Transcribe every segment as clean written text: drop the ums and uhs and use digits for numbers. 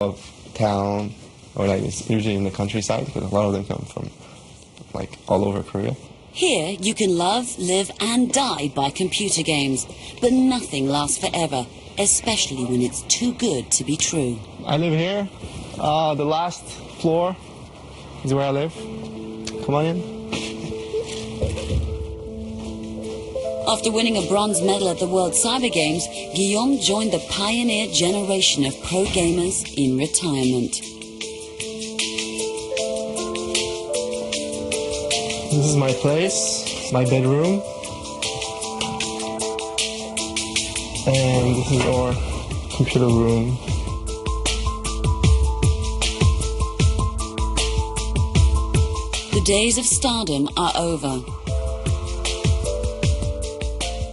of town, or like it's usually in the countryside because a lot of them come from like all over Korea. Here you can love, live and die by computer games, but nothing lasts forever, especially when it's too good to be true. I live here. The last floor is where I live. Come on in. After winning a bronze medal at the World Cyber Games, Guillaume joined the pioneer generation of pro gamers in retirement. This is my place, my bedroom. And this is our computer room. The days of stardom are over.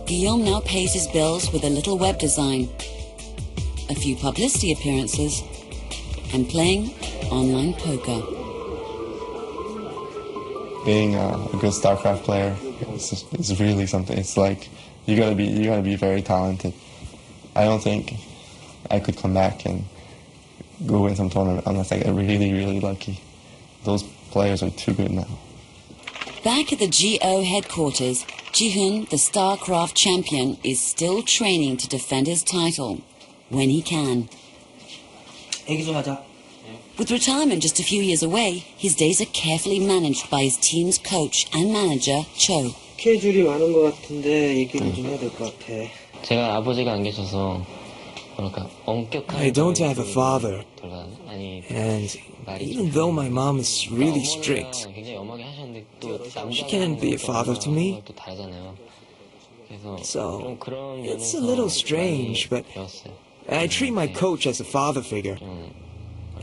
Guillaume now pays his bills with a little web design, a few publicity appearances, and playing online poker. Being a good Starcraft player is really something. It's like you gotta be very talented. I don't think I could come back and go win some tournament unless I get really, really lucky. Those players are too good now. Back at the GO headquarters, Ji-hoon, the Starcraft champion, is still training to defend his title when he can. With retirement just a few years away, his days are carefully managed by his team's coach and manager, Cho. 스케줄이 많은 것 같은데 얘기를 좀 해야 될 것 같아. 제가 아버지가 안 계셔서 I don't have a father, and even though my mom is really strict, she can't be a father to me. So it's a little strange, but I treat my coach as a father figure,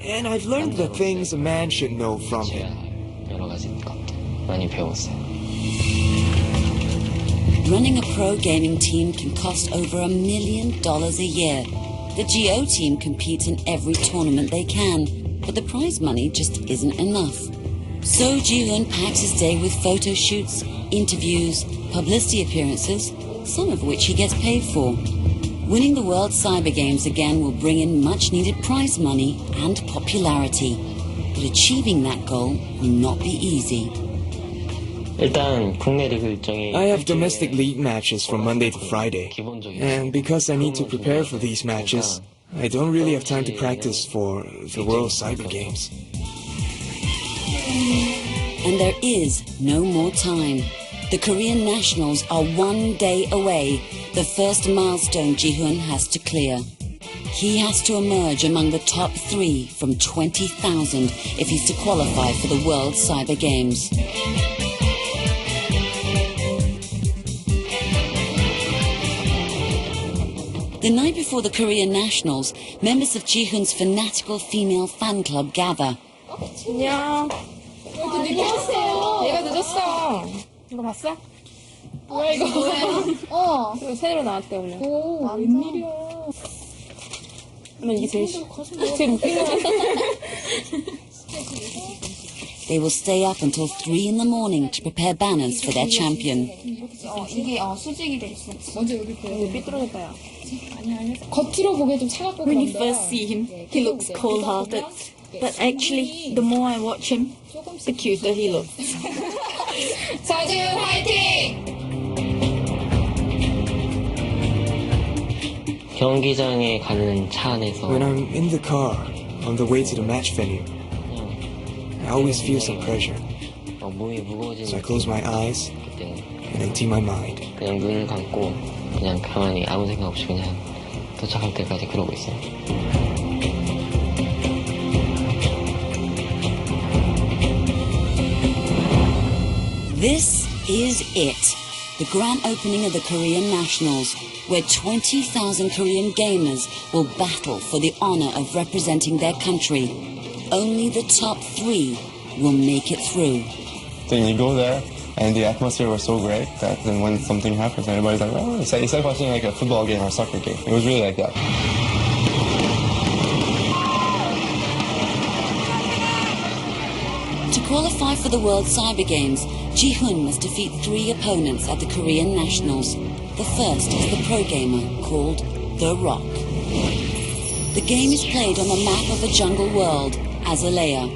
and I've learned the things a man should know from him. Running a pro gaming team can cost over $1 million a year. The GO team competes in every tournament they can, but the prize money just isn't enough. So Ji-hoon packs his day with photo shoots, interviews, publicity appearances, some of which he gets paid for. Winning the World Cyber Games again will bring in much-needed prize money and popularity, but achieving that goal will not be easy. I have domestic league matches from Monday to Friday, and because I need to prepare for these matches, I don't really have time to practice for the World Cyber Games. And there is no more time. The Korean nationals are 1 day away, the first milestone Ji-hoon has to clear. He has to emerge among the top 3 from 20,000 if he's to qualify for the World Cyber Games. The night before the Korean nationals, members of Ji-hoon's fanatical female fan club gather. 안녕. 얘가 늦었어. 이거 봤어? 뭐야 이거? 이거 새로 나왔대 오늘. 오, 웬일이야. 나 이게 제일 웃긴 거 같아. They will stay up until 3 in the morning to prepare banners for their champion. 이게 수직이 돼 있어. 먼저 여기 삐뚤어졌다 야. 겉으로 보기에 좀 차갑고 When you first see him, he looks cold-hearted. But actually, the more I watch him, the cuter he looks. 서준 화이팅! 경기장에 가는 차 안에서 When I'm in the car, on the way to the match venue, I always feel some pressure. 몸이 무거워지는 So I close my eyes and empty my mind. 그냥 눈을 감고 그냥 가만히 아무 생각 없이 그냥 도착할 때까지 그러고 있어요. This is it, the grand opening of the Korean Nationals, where 20,000 Korean gamers will battle for the honor of representing their country. Only the top 3 will make it through. Then you go there, and the atmosphere was so great that then when something happens, everybody's like, oh, it's like watching like a football game or a soccer game. It was really like that. To qualify for the World Cyber Games, Ji-hoon must defeat 3 opponents at the Korean Nationals. The first is the pro gamer called The Rock. The game is played on the map of the jungle world, Azalea.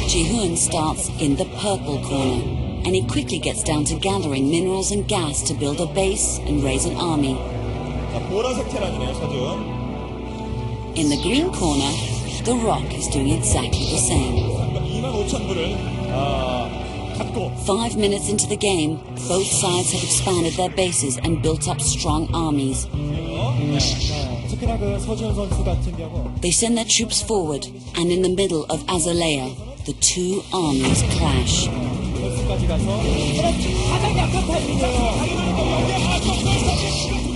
Ji-hoon starts in the purple corner, and he quickly gets down to gathering minerals and gas to build a base and raise an army. In the green corner, The Rock is doing exactly the same. 5 minutes into the game, both sides have expanded their bases and built up strong armies. They send their troops forward, and in the middle of Azalea, the two armies clash.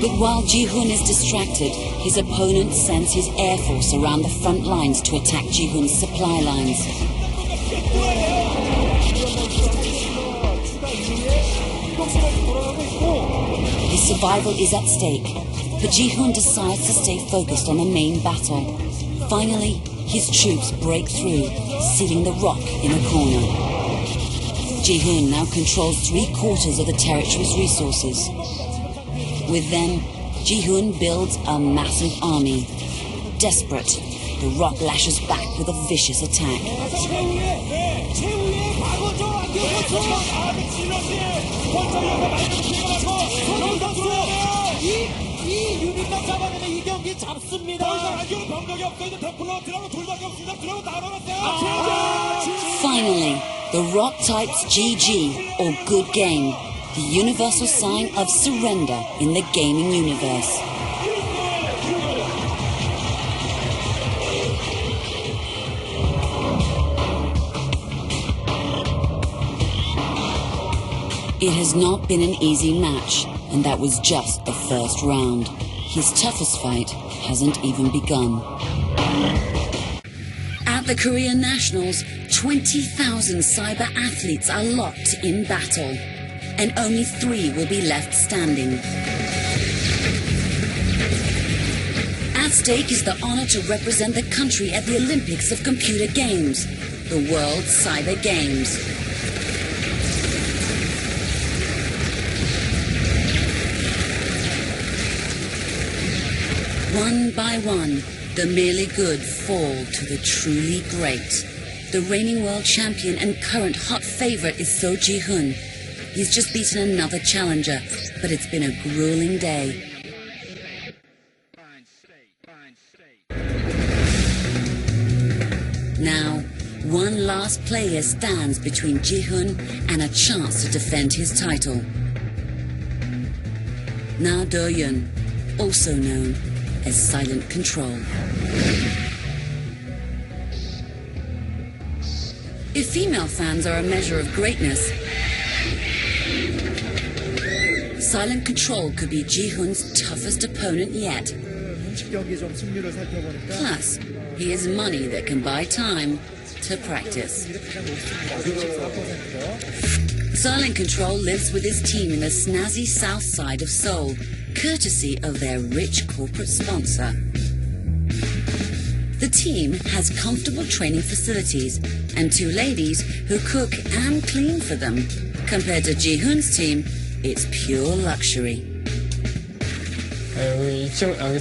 But while Ji-hoon is distracted, his opponent sends his air force around the front lines to attack Ji-hoon's supply lines. His survival is at stake, but Ji-hoon decides to stay focused on the main battle. Finally, his troops break through, sealing The Rock in a corner. Ji-hoon now controls 3/4 of the territory's resources. With them, Ji-hoon builds a massive army. Desperate, The Rock lashes back with a vicious attack. Finally, The Rock types GG, or good game, the universal sign of surrender in the gaming universe. It has not been an easy match, and that was just the first round. His toughest fight hasn't even begun. At the Korean Nationals, 20,000 cyber athletes are locked in battle, and only 3 will be left standing. At stake is the honor to represent the country at the Olympics of Computer Games, the World Cyber Games. One by one, the merely good fall to the truly great. The reigning world champion and current hot favorite is So Ji-hoon. He's just beaten another challenger, but it's been a grueling day. Now, one last player stands between Ji-hoon and a chance to defend his title. Na Do-yeon, also known as Silent Control. If female fans are a measure of greatness, Silent Control could be Ji-hoon's toughest opponent yet. Plus, he has money that can buy time to practice. Silent Control lives with his team in the snazzy south side of Seoul, courtesy of their rich corporate sponsor. The team has comfortable training facilities and 2 ladies who cook and clean for them. Compared to Ji-hoon's team, it's pure luxury. 여기